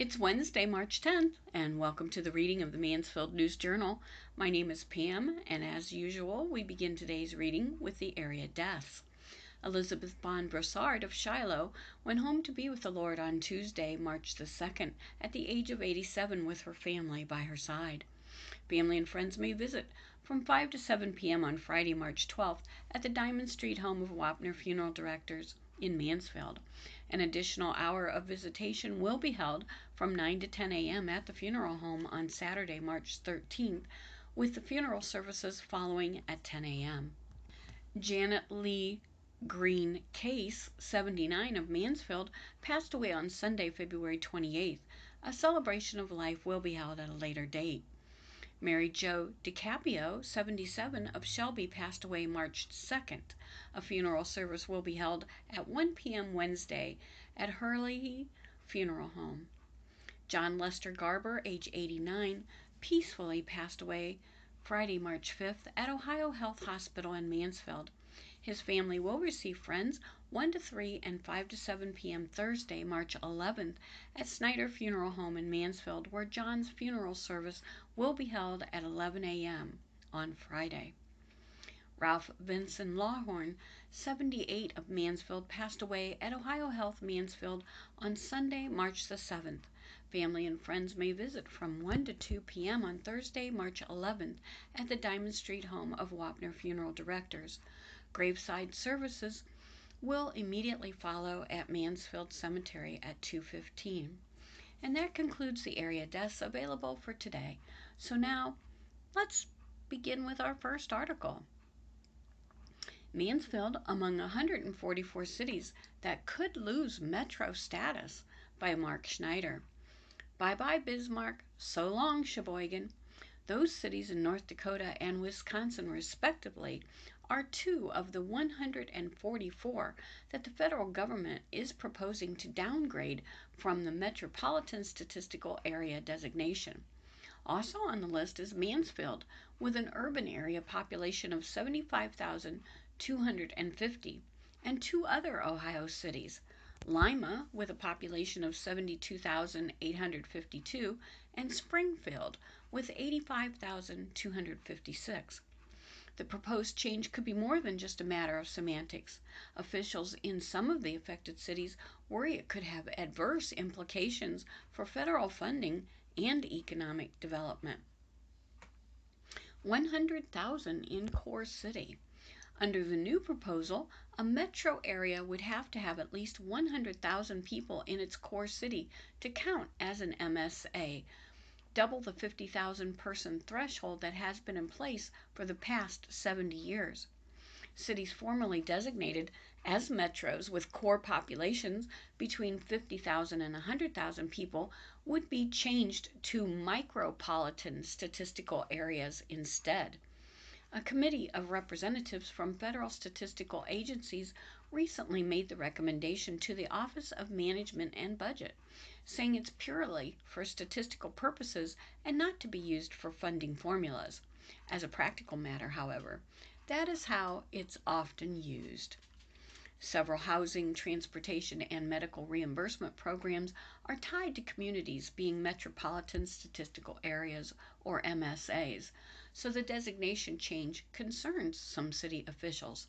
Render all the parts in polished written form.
It's Wednesday, March 10th, and welcome to the reading of the Mansfield News Journal. My name is Pam, and as usual, we begin today's reading with the area deaths. Elizabeth Bond Brossard of Shiloh went home to be with the Lord on Tuesday, March the 2nd, at the age of 87 with her family by her side. Family and friends may visit from 5 to 7 p.m. on Friday, March 12th at the Diamond Street home of Wapner Funeral Directors in Mansfield. An additional hour of visitation will be held from 9 to 10 a.m. at the funeral home on Saturday, March 13th, with the funeral services following at 10 a.m. Janet Lee Green Case, 79, of Mansfield, passed away on Sunday, February 28th. A celebration of life will be held at a later date. Mary Jo DiCaprio, 77, of Shelby, passed away March 2nd. A funeral service will be held at 1 p.m. Wednesday at Hurley Funeral Home. John Lester Garber, age 89, peacefully passed away Friday, March 5th at Ohio Health Hospital in Mansfield. His family will receive friends 1 to 3 and 5 to 7 p.m. Thursday, March 11th at Snyder Funeral Home in Mansfield, where John's funeral service will be held at 11 a.m. on Friday. Ralph Vinson Lawhorn, 78, of Mansfield, passed away at Ohio Health Mansfield on Sunday, March the 7th. Family and friends may visit from 1 to 2 p.m. on Thursday, March 11th at the Diamond Street home of Wapner Funeral Directors. Graveside services will immediately follow at Mansfield Cemetery at 2:15. And that concludes the area deaths available for today. So now, let's begin with our first article. Mansfield among 144 cities that could lose metro status, by Mark Schneider. Bye-bye Bismarck, so long Sheboygan. Those cities in North Dakota and Wisconsin, respectively, are two of the 144 that the federal government is proposing to downgrade from the Metropolitan Statistical Area designation. Also on the list is Mansfield, with an urban area population of 75,250, and two other Ohio cities, Lima, with a population of 72,852, and Springfield, with 85,256. The proposed change could be more than just a matter of semantics. Officials in some of the affected cities worry it could have adverse implications for federal funding and economic development. 100,000 in core city. Under the new proposal, a metro area would have to have at least 100,000 people in its core city to count as an MSA, double the 50,000 person threshold that has been in place for the past 70 years. Cities formerly designated as metros with core populations between 50,000 and 100,000 people would be changed to micropolitan statistical areas instead. A committee of representatives from federal statistical agencies recently made the recommendation to the Office of Management and Budget, saying it's purely for statistical purposes and not to be used for funding formulas. As a practical matter, however, that is how it's often used. Several housing, transportation, and medical reimbursement programs are tied to communities being metropolitan statistical areas, or MSAs, so the designation change concerns some city officials.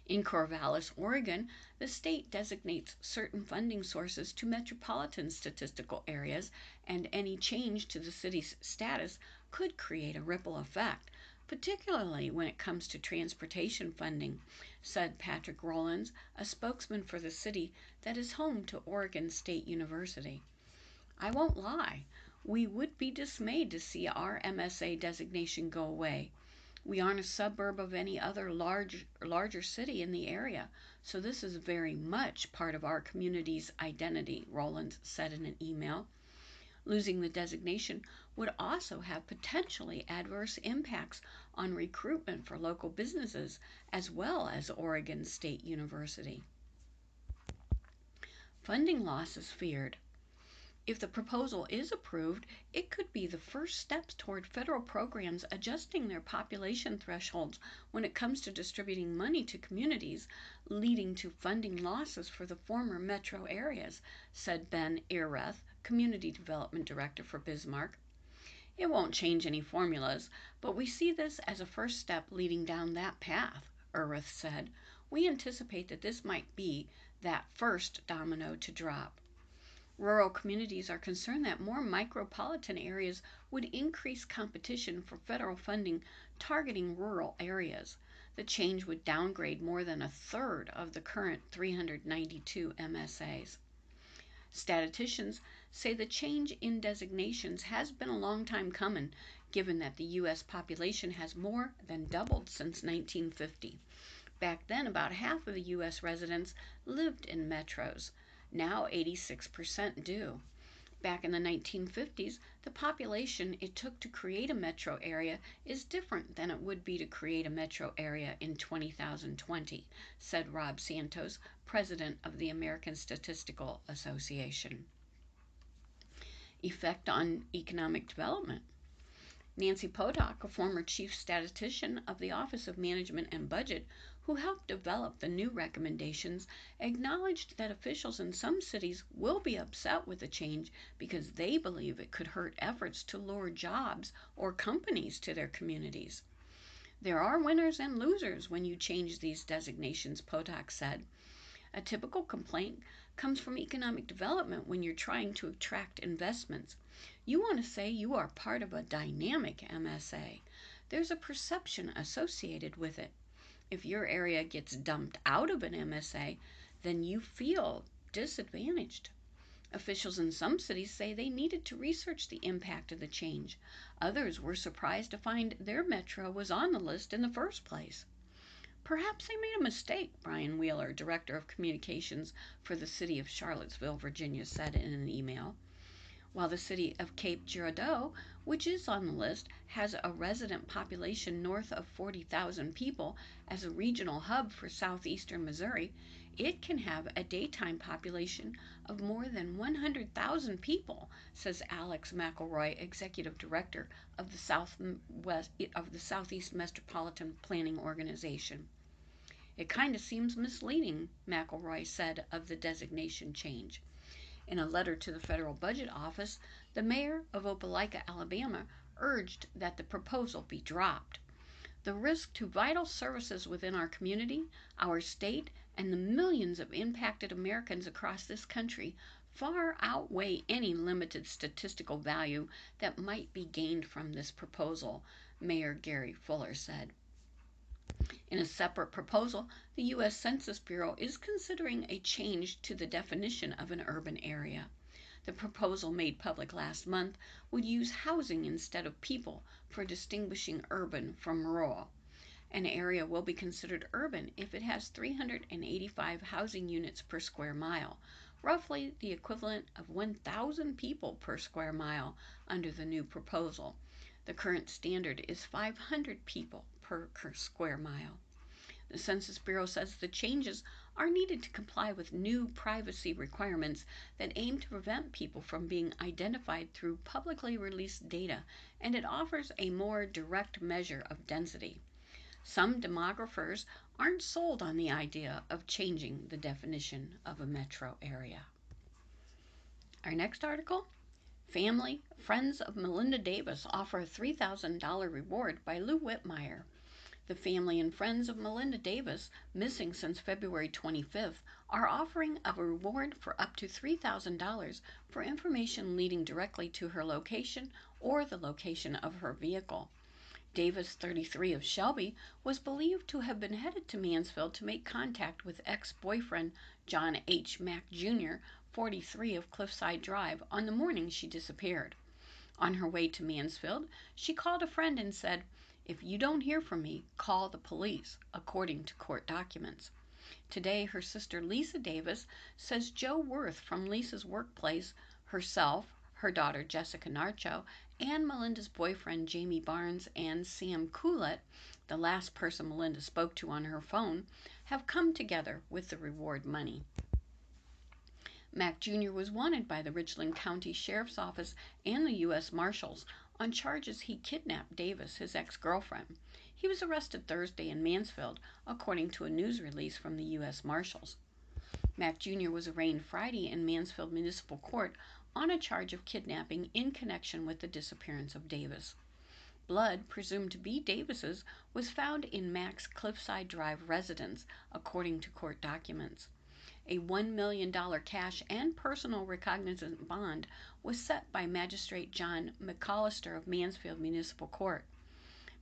In Corvallis, Oregon, the state designates certain funding sources to metropolitan statistical areas, and any change to the city's status could create a ripple effect, particularly when it comes to transportation funding, said Patrick Rollins, a spokesman for the city that is home to Oregon State University. I won't lie, we would be dismayed to see our MSA designation go away. We aren't a suburb of any other larger city in the area, so this is very much part of our community's identity, Rollins said in an email. Losing the designation would also have potentially adverse impacts on recruitment for local businesses as well as Oregon State University. Funding losses feared. If the proposal is approved, it could be the first steps toward federal programs adjusting their population thresholds when it comes to distributing money to communities, leading to funding losses for the former metro areas, said Ben Ehreth, Community Development Director for Bismarck. It won't change any formulas, but we see this as a first step leading down that path, Ureth said. We anticipate that this might be that first domino to drop. Rural communities are concerned that more micropolitan areas would increase competition for federal funding targeting rural areas. The change would downgrade more than a third of the current 392 MSAs. Statisticians say the change in designations has been a long time coming, given that the U.S. population has more than doubled since 1950. Back then, about half of the U.S. residents lived in metros. Now 86% do. Back in the 1950s, the population it took to create a metro area is different than it would be to create a metro area in 2020, said Rob Santos, president of the American Statistical Association. Effect on economic development. Nancy Potok, a former chief statistician of the Office of Management and Budget, who helped develop the new recommendations, acknowledged that officials in some cities will be upset with the change because they believe it could hurt efforts to lure jobs or companies to their communities. There are winners and losers when you change these designations, Potok said. A typical complaint comes from economic development when you're trying to attract investments. You want to say you are part of a dynamic MSA. There's a perception associated with it. If your area gets dumped out of an MSA, then you feel disadvantaged. Officials in some cities say they needed to research the impact of the change. Others were surprised to find their metro was on the list in the first place. Perhaps they made a mistake, Brian Wheeler, Director of Communications for the City of Charlottesville, Virginia, said in an email. While the city of Cape Girardeau, which is on the list, has a resident population north of 40,000 people as a regional hub for southeastern Missouri, it can have a daytime population of more than 100,000 people, says Alex McElroy, Executive Director of the Southeast Metropolitan Planning Organization. It kind of seems misleading, McElroy said of the designation change. In a letter to the Federal Budget Office, the mayor of Opelika, Alabama, urged that the proposal be dropped. The risk to vital services within our community, our state, and the millions of impacted Americans across this country far outweigh any limited statistical value that might be gained from this proposal, Mayor Gary Fuller said. In a separate proposal, the U.S. Census Bureau is considering a change to the definition of an urban area. The proposal made public last month would use housing instead of people for distinguishing urban from rural. An area will be considered urban if it has 385 housing units per square mile, roughly the equivalent of 1,000 people per square mile under the new proposal. The current standard is 500 people per square mile. The Census Bureau says the changes are needed to comply with new privacy requirements that aim to prevent people from being identified through publicly released data, and it offers a more direct measure of density. Some demographers aren't sold on the idea of changing the definition of a metro area. Our next article, Family, Friends of Melinda Davis offer a $3,000 reward by Lou Whitmire. The family and friends of Melinda Davis, missing since February 25th, are offering a reward for up to $3,000 for information leading directly to her location or the location of her vehicle. Davis, 33 of Shelby, was believed to have been headed to Mansfield to make contact with ex-boyfriend John H. Mack Jr., 43 of Cliffside Drive, on the morning she disappeared. On her way to Mansfield, she called a friend and said, "If you don't hear from me, call the police," according to court documents. Today, her sister Lisa Davis says Joe Worth from Lisa's workplace, herself, her daughter Jessica Narcho, and Melinda's boyfriend Jamie Barnes and Sam Coolett, the last person Melinda spoke to on her phone, have come together with the reward money. Mack Jr. was wanted by the Richland County Sheriff's Office and the U.S. Marshals on charges he kidnapped Davis, his ex-girlfriend. He was arrested Thursday in Mansfield, according to a news release from the U.S. Marshals. Mack Jr. was arraigned Friday in Mansfield Municipal Court on a charge of kidnapping in connection with the disappearance of Davis. Blood, presumed to be Davis's, was found in Mack's Cliffside Drive residence, according to court documents. A $1 million cash and personal recognizance bond was set by Magistrate John McCollister of Mansfield Municipal Court.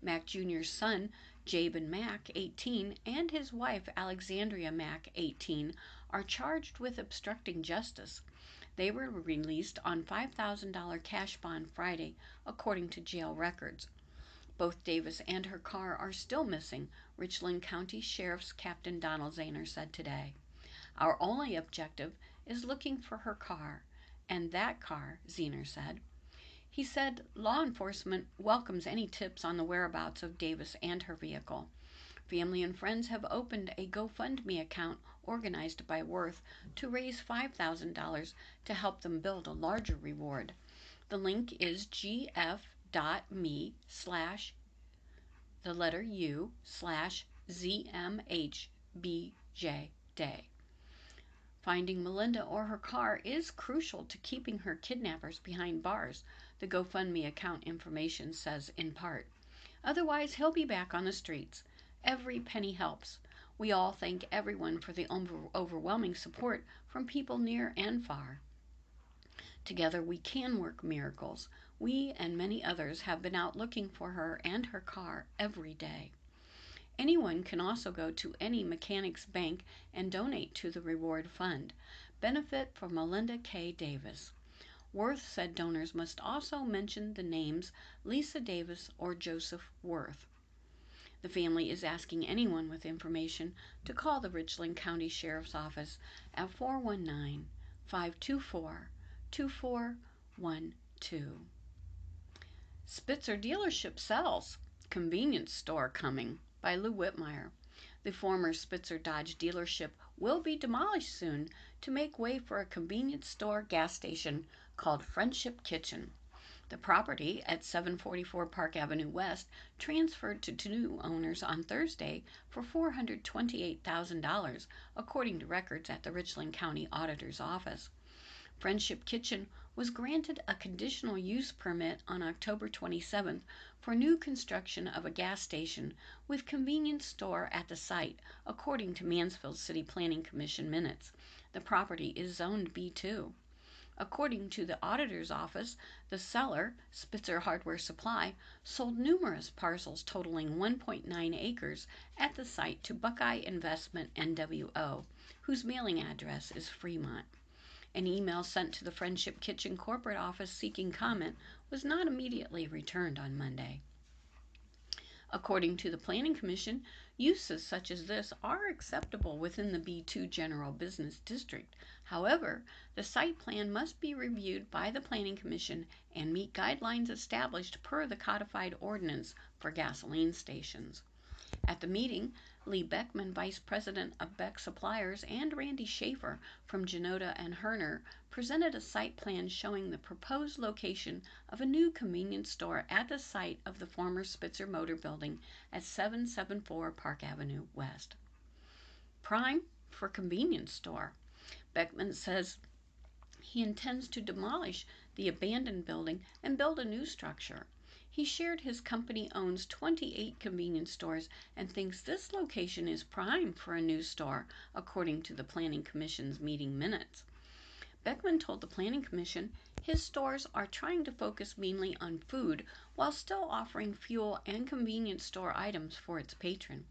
Mack Jr.'s son, Jabin Mack, 18, and his wife, Alexandria Mack, 18, are charged with obstructing justice. They were released on $5,000 cash bond Friday, according to jail records. Both Davis and her car are still missing, Richland County Sheriff's Captain Donald Zahner said today. Our only objective is looking for her car, and that car, Zahner said. He said law enforcement welcomes any tips on the whereabouts of Davis and her vehicle. Family and friends have opened a GoFundMe account organized by Worth to raise $5,000 to help them build a larger reward. The link is gf.me/ZMHBJ Finding Melinda or her car is crucial to keeping her kidnappers behind bars, the GoFundMe account information says in part. Otherwise, he'll be back on the streets. Every penny helps. We all thank everyone for the overwhelming support from people near and far. Together we can work miracles. We and many others have been out looking for her and her car every day. Anyone can also go to any Mechanics Bank and donate to the Reward Fund. Benefit for Melinda K. Davis. Worth said donors must also mention the names Lisa Davis or Joseph Worth. The family is asking anyone with information to call the Richland County Sheriff's Office at 419-524-2412. Spitzer dealership sells. Convenience store coming, by Lou Whitmire. The former Spitzer Dodge dealership will be demolished soon to make way for a convenience store gas station called Friendship Kitchen. The property at 744 Park Avenue West transferred to new owners on Thursday for $428,000, according to records at the Richland County Auditor's Office. Friendship Kitchen was granted a conditional use permit on October 27th for new construction of a gas station with convenience store at the site, according to Mansfield City Planning Commission minutes. The property is zoned B2. According to the auditor's office, the seller, Spitzer Hardware Supply, sold numerous parcels totaling 1.9 acres at the site to Buckeye Investment NWO, whose mailing address is Fremont. An email sent to the Friendship Kitchen corporate office seeking comment was not immediately returned on Monday. According to the Planning Commission, uses such as this are acceptable within the B2 General Business District. However, the site plan must be reviewed by the Planning Commission and meet guidelines established per the codified ordinance for gasoline stations. At the meeting, Lee Beckman, Vice President of Beck Suppliers, and Randy Schaefer from Genoda and Herner presented a site plan showing the proposed location of a new convenience store at the site of the former Spitzer Motor Building at 774 Park Avenue West. Prime for convenience store. Beckman says he intends to demolish the abandoned building and build a new structure. He shared his company owns 28 convenience stores and thinks this location is prime for a new store, according to the Planning Commission's meeting minutes. Beckman told the Planning Commission his stores are trying to focus mainly on food while still offering fuel and convenience store items for its patron.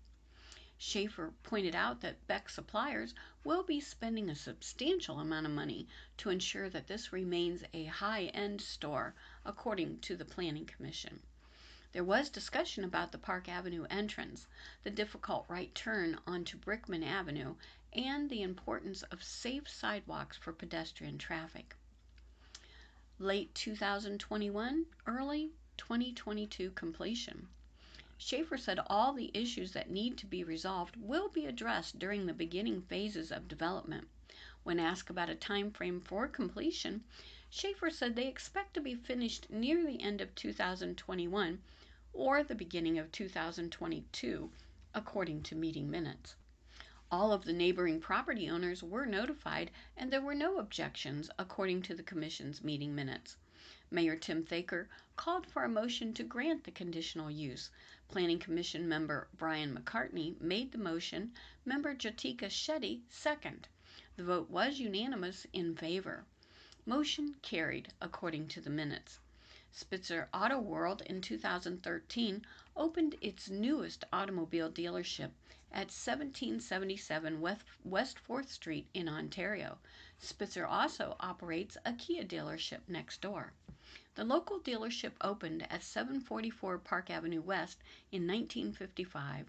Schaefer pointed out that Beck Suppliers will be spending a substantial amount of money to ensure that this remains a high-end store, according to the Planning Commission. There was discussion about the Park Avenue entrance, the difficult right turn onto Brickman Avenue, and the importance of safe sidewalks for pedestrian traffic. Late 2021, early 2022 completion. Schaefer said all the issues that need to be resolved will be addressed during the beginning phases of development. When asked about a time frame for completion, Schaefer said they expect to be finished near the end of 2021 or the beginning of 2022, according to meeting minutes. All of the neighboring property owners were notified, and there were no objections, according to the Commission's meeting minutes. Mayor Tim Thaker called for a motion to grant the conditional use. Planning Commission member Brian McCartney made the motion, member Jatika Shetty second. The vote was unanimous in favor. Motion carried, according to the minutes. Spitzer Auto World in 2013 opened its newest automobile dealership at 1777 West 4th Street in Ontario. Spitzer also operates a Kia dealership next door. The local dealership opened at 744 Park Avenue West in 1955,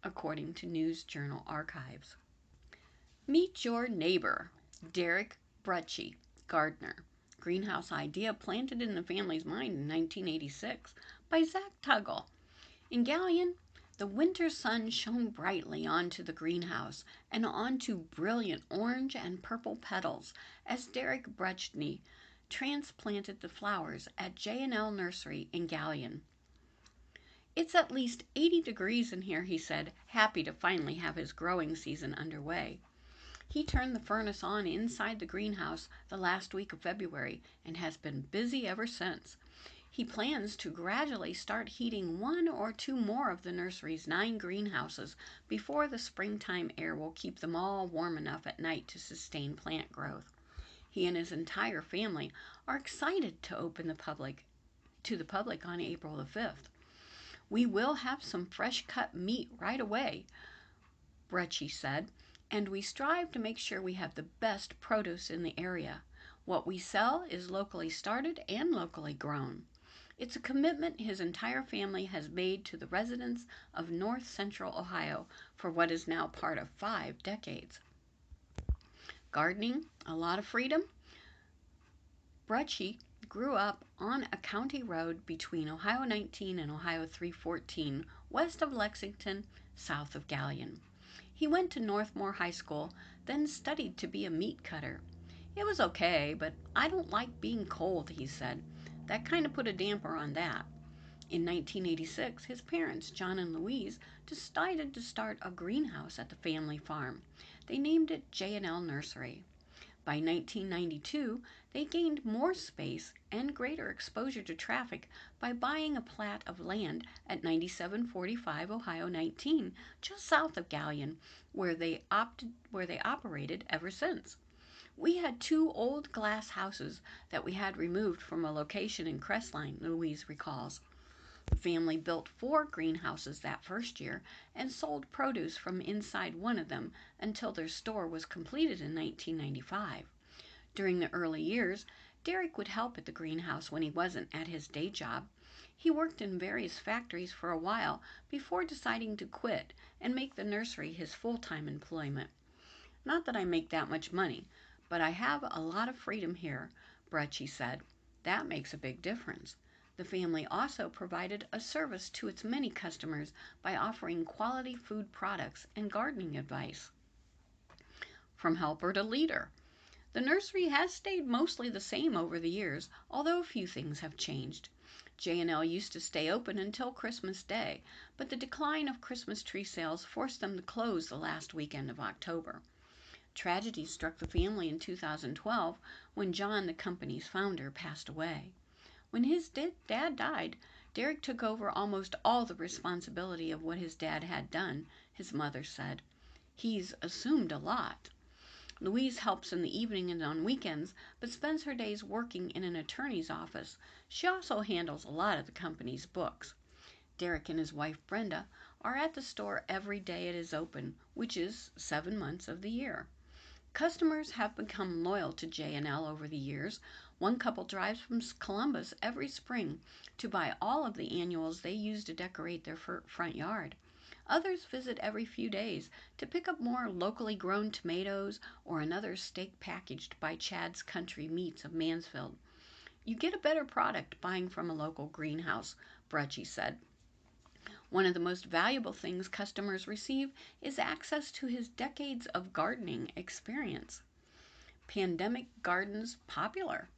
according to News Journal archives. Meet your neighbor, Derek Brutchie, gardener. Greenhouse idea planted in the family's mind in 1986 by Zach Tuggle. In Galion, the winter sun shone brightly onto the greenhouse and onto brilliant orange and purple petals as Derek Brutchie transplanted the flowers at J&L Nursery in Galion. It's at least 80 degrees in here, he said, happy to finally have his growing season underway. He turned the furnace on inside the greenhouse the last week of February and has been busy ever since. He plans to gradually start heating 1 or 2 more of the nursery's 9 greenhouses before the springtime air will keep them all warm enough at night to sustain plant growth. He and his entire family are excited to open to the public on April the 5th. We will have some fresh cut meat right away, Brutchie said, and we strive to make sure we have the best produce in the area. What we sell is locally started and locally grown. It's a commitment his entire family has made to the residents of North Central Ohio for what is now part of 5 decades. Gardening, a lot of freedom? Brutchie grew up on a county road between Ohio 19 and Ohio 314, west of Lexington, south of Galion. He went to Northmore High School, then studied to be a meat cutter. It was okay, but I don't like being cold, he said. That kind of put a damper on that. In 1986, his parents, John and Louise, decided to start a greenhouse at the family farm. They named it J&L Nursery. By 1992, they gained more space and greater exposure to traffic by buying a plat of land at 9745 Ohio 19, just south of Galion, where they operated ever since. We had 2 old glass houses that we had removed from a location in Crestline, Louise recalls. The family built 4 greenhouses that first year and sold produce from inside one of them until their store was completed in 1995. During the early years, Derek would help at the greenhouse when he wasn't at his day job. He worked in various factories for a while before deciding to quit and make the nursery his full-time employment. Not that I make that much money, but I have a lot of freedom here, Brutchie said. That makes a big difference. The family also provided a service to its many customers by offering quality food products and gardening advice. From helper to leader. The nursery has stayed mostly the same over the years, although a few things have changed. J&L used to stay open until Christmas Day, but the decline of Christmas tree sales forced them to close the last weekend of October. Tragedy struck the family in 2012 when John, the company's founder, passed away. When his dad died, Derek took over almost all the responsibility of what his dad had done, his mother said. He's assumed a lot. Louise helps in the evening and on weekends, but spends her days working in an attorney's office. She also handles a lot of the company's books. Derek and his wife Brenda are at the store every day it is open, which is 7 months of the year. Customers have become loyal to J&L over the years. One couple drives from Columbus every spring to buy all of the annuals they use to decorate their front yard. Others visit every few days to pick up more locally grown tomatoes or another steak packaged by Chad's Country Meats of Mansfield. You get a better product buying from a local greenhouse, Brutchie said. One of the most valuable things customers receive is access to his decades of gardening experience. Pandemic gardens popular.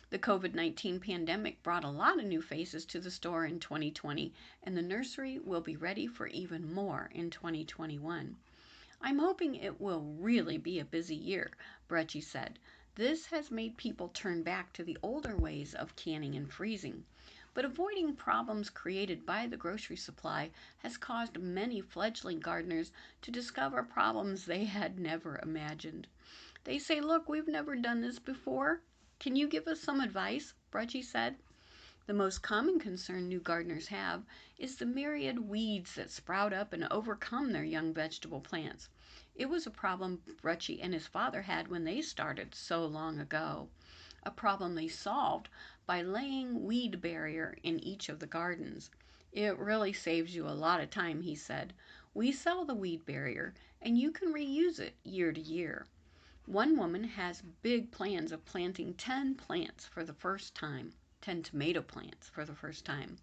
The COVID-19 pandemic brought a lot of new faces to the store in 2020, and the nursery will be ready for even more in 2021. I'm hoping it will really be a busy year, Brecci said. This has made people turn back to the older ways of canning and freezing. But avoiding problems created by the grocery supply has caused many fledgling gardeners to discover problems they had never imagined. They say, "Look, we've never done this before. Can you give us some advice?" Brecci said. The most common concern new gardeners have is the myriad weeds that sprout up and overcome their young vegetable plants. It was a problem Brecci and his father had when they started so long ago. A problem they solved by laying weed barrier in each of the gardens. It really saves you a lot of time, he said. We sell the weed barrier and you can reuse it year to year. One woman has big plans of planting 10 plants for the first time. 10 tomato plants for the first time.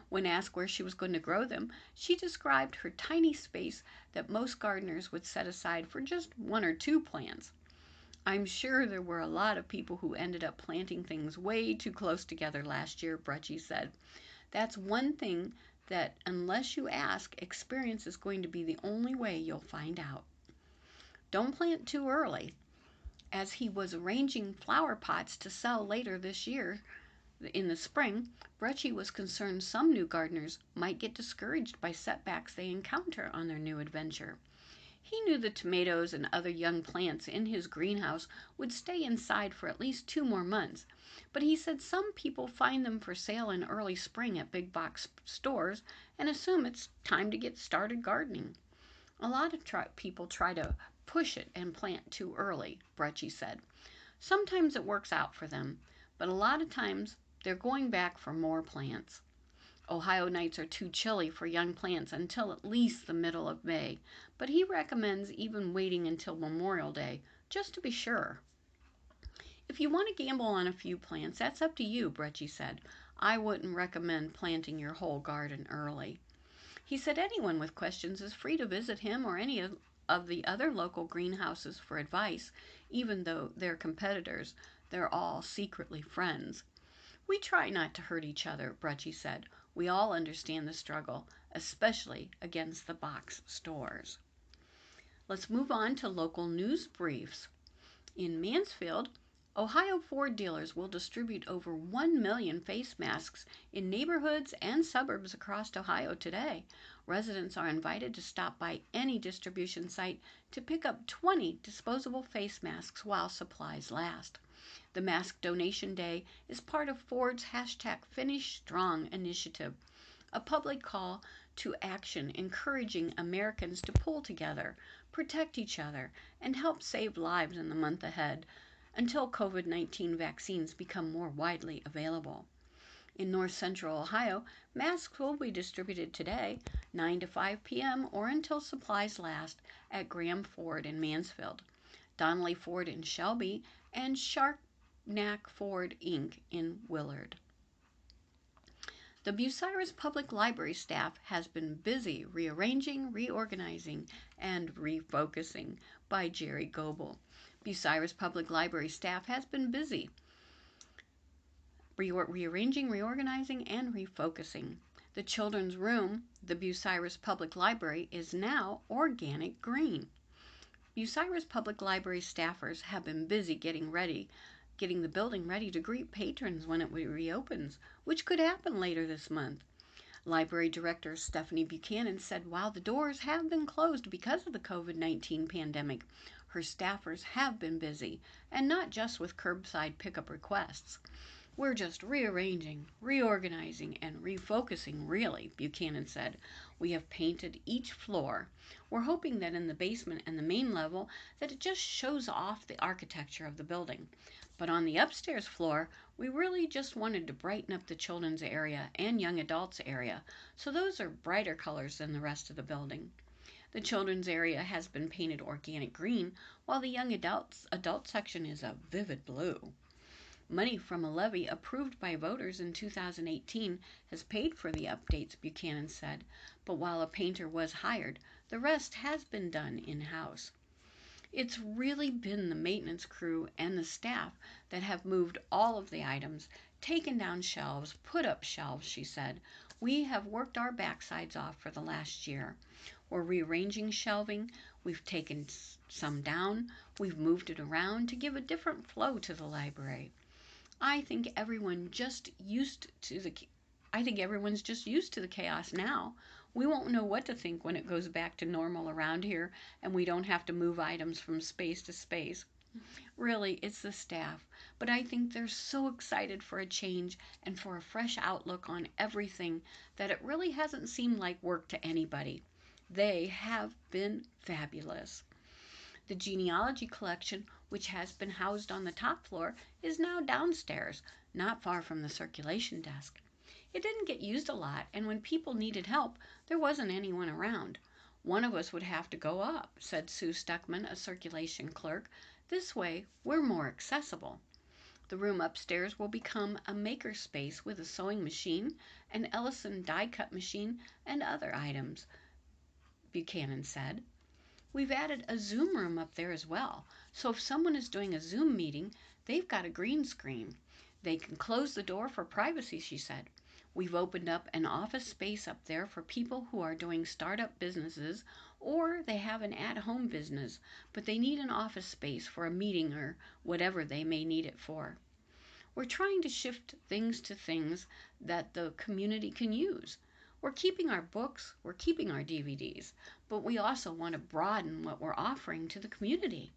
When asked where she was going to grow them, she described her tiny space that most gardeners would set aside for just one or two plants. I'm sure there were a lot of people who ended up planting things way too close together last year, Brecci said. That's one thing that, unless you ask, experience is going to be the only way you'll find out. Don't plant too early. As he was arranging flower pots to sell later this year, in the spring, Brecci was concerned some new gardeners might get discouraged by setbacks they encounter on their new adventure. He knew the tomatoes and other young plants in his greenhouse would stay inside for at least 2 more months, but he said some people find them for sale in early spring at big box stores and assume it's time to get started gardening. A lot of people try to push it and plant too early, Brecci said. Sometimes it works out for them, but a lot of times they're going back for more plants. Ohio nights are too chilly for young plants until at least the middle of May, but he recommends even waiting until Memorial Day, just to be sure. If you want to gamble on a few plants, that's up to you, Brecci said. I wouldn't recommend planting your whole garden early. He said anyone with questions is free to visit him or any of the other local greenhouses for advice, even though they're competitors. They're all secretly friends. We try not to hurt each other, Brecci said. We all understand the struggle, especially against the box stores. Let's move on to local news briefs. In Mansfield, Ohio Ford dealers will distribute over 1 million face masks in neighborhoods and suburbs across Ohio today. Residents are invited to stop by any distribution site to pick up 20 disposable face masks while supplies last. The Mask Donation Day is part of Ford's #FinishStrong initiative, a public call to action encouraging Americans to pull together, protect each other, and help save lives in the month ahead until COVID-19 vaccines become more widely available. In north central Ohio, masks will be distributed today, 9 to 5 p.m. or until supplies last, at Graham Ford in Mansfield, Donnelly Ford in Shelby, and Sharknack Ford Inc. in Willard. The Bucyrus Public Library staff has been busy rearranging, reorganizing, and refocusing, by Jerry Goebel. Bucyrus Public Library staff has been busy rearranging, reorganizing, and refocusing. The children's room, the Bucyrus Public Library, is now organic green. Bucyrus Public Library staffers have been busy getting the building ready to greet patrons when it reopens, which could happen later this month. Library Director Stephanie Buchanan said while the doors have been closed because of the COVID-19 pandemic, her staffers have been busy, and not just with curbside pickup requests. We're just rearranging, reorganizing, and refocusing, really, Buchanan said. We have painted each floor. We're hoping that in the basement and the main level that it just shows off the architecture of the building. But on the upstairs floor, we really just wanted to brighten up the children's area and young adults area, so those are brighter colors than the rest of the building. The children's area has been painted organic green, while the young adult section is a vivid blue. Money from a levy approved by voters in 2018 has paid for the updates, Buchanan said, but while a painter was hired, the rest has been done in-house. It's really been the maintenance crew and the staff that have moved all of the items, taken down shelves, put up shelves, she said. We have worked our backsides off for the last year. We're rearranging shelving. We've taken some down. We've moved it around to give a different flow to the library. I think everyone's just used to the chaos now. We won't know what to think when it goes back to normal around here and we don't have to move items from space to space. Really, it's the staff, but I think they're so excited for a change and for a fresh outlook on everything that it really hasn't seemed like work to anybody. They have been fabulous. The genealogy collection, which has been housed on the top floor, is now downstairs, not far from the circulation desk. It didn't get used a lot, and when people needed help, there wasn't anyone around. One of us would have to go up, said Sue Stuckman, a circulation clerk. This way, we're more accessible. The room upstairs will become a maker space with a sewing machine, an Ellison die cut machine, and other items, Buchanan said. We've added a Zoom room up there as well, so if someone is doing a Zoom meeting, they've got a green screen. They can close the door for privacy, she said. We've opened up an office space up there for people who are doing startup businesses or they have an at-home business, but they need an office space for a meeting or whatever they may need it for. We're trying to shift things to things that the community can use. We're keeping our books, we're keeping our DVDs, but we also want to broaden what we're offering to the community.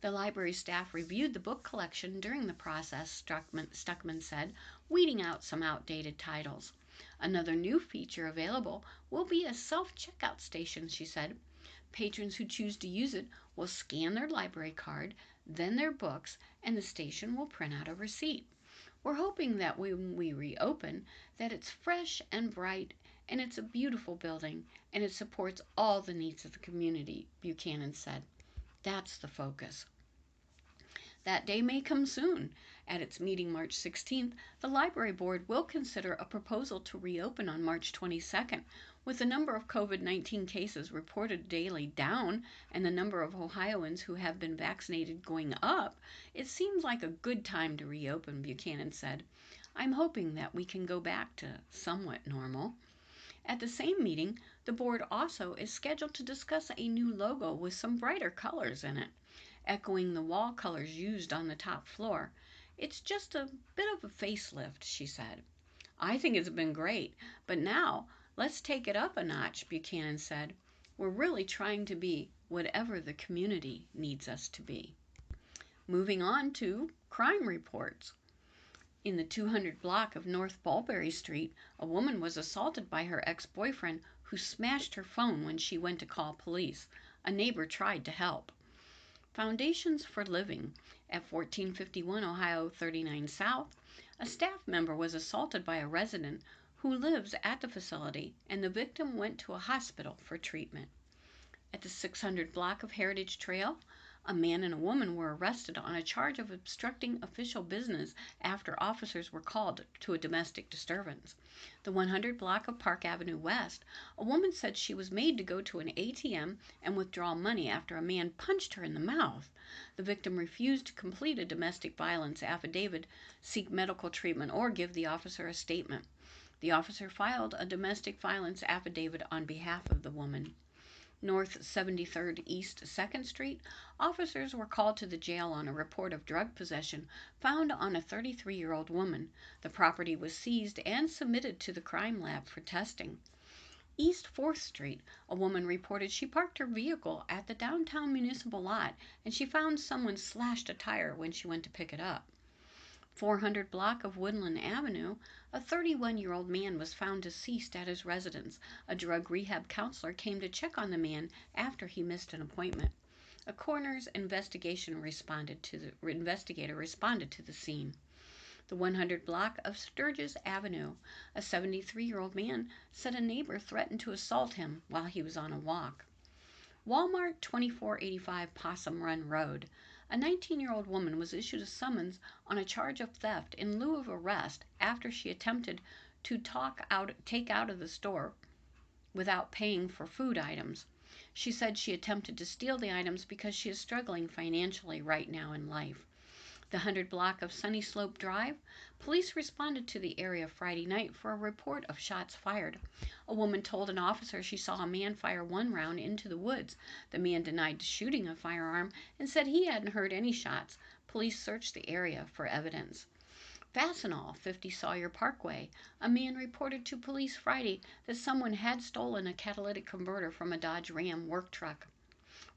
The library staff reviewed the book collection during the process, Stuckman said, weeding out some outdated titles. Another new feature available will be a self-checkout station, she said. Patrons who choose to use it will scan their library card, then their books, and the station will print out a receipt. We're hoping that when we reopen, that it's fresh and bright, and it's a beautiful building, and it supports all the needs of the community, Buchanan said. That's the focus. That day may come soon. At its meeting March 16th, the Library Board will consider a proposal to reopen on March 22nd. With the number of COVID-19 cases reported daily down and the number of Ohioans who have been vaccinated going up, it seems like a good time to reopen, Buchanan said. I'm hoping that we can go back to somewhat normal. At the same meeting, the board also is scheduled to discuss a new logo with some brighter colors in it, echoing the wall colors used on the top floor. It's just a bit of a facelift, she said. I think it's been great, but now let's take it up a notch, Buchanan said. We're really trying to be whatever the community needs us to be. Moving on to crime reports. In the 200 block of North Mulberry Street, a woman was assaulted by her ex-boyfriend who smashed her phone when she went to call police. A neighbor tried to help. Foundations for Living at 1451 Ohio 39 South, a staff member was assaulted by a resident who lives at the facility, and the victim went to a hospital for treatment. At the 600 block of Heritage Trail, a man and a woman were arrested on a charge of obstructing official business after officers were called to a domestic disturbance. The 100 block of Park Avenue West, a woman said she was made to go to an ATM and withdraw money after a man punched her in the mouth. The victim refused to complete a domestic violence affidavit, seek medical treatment, or give the officer a statement. The officer filed a domestic violence affidavit on behalf of the woman. North 73rd East 2nd Street, officers were called to the jail on a report of drug possession found on a 33-year-old woman. The property was seized and submitted to the crime lab for testing. East 4th Street, a woman reported she parked her vehicle at the downtown municipal lot and she found someone slashed a tire when she went to pick it up. 400 block of Woodland Avenue, a 31-year-old man was found deceased at his residence. A drug rehab counselor came to check on the man after he missed an appointment. A coroner's investigator responded to the scene. The 100 block of Sturgis Avenue, a 73-year-old man said a neighbor threatened to assault him while he was on a walk. Walmart 2485 Possum Run Road, a 19-year-old woman was issued a summons on a charge of theft in lieu of arrest after she attempted to take out of the store without paying for food items. She said she attempted to steal the items because she is struggling financially right now in life. The 100 block of Sunny Slope Drive. Police responded to the area Friday night for a report of shots fired. A woman told an officer she saw a man fire one round into the woods. The man denied shooting a firearm and said he hadn't heard any shots. Police searched the area for evidence. Fastenal, 50 Sawyer Parkway. A man reported to police Friday that someone had stolen a catalytic converter from a Dodge Ram work truck.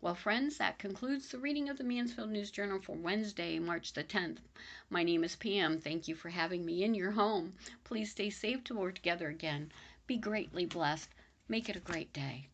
Well, friends, that concludes the reading of the Mansfield News Journal for Wednesday, March the 10th. My name is Pam. Thank you for having me in your home. Please stay safe till we're together again. Be greatly blessed. Make it a great day.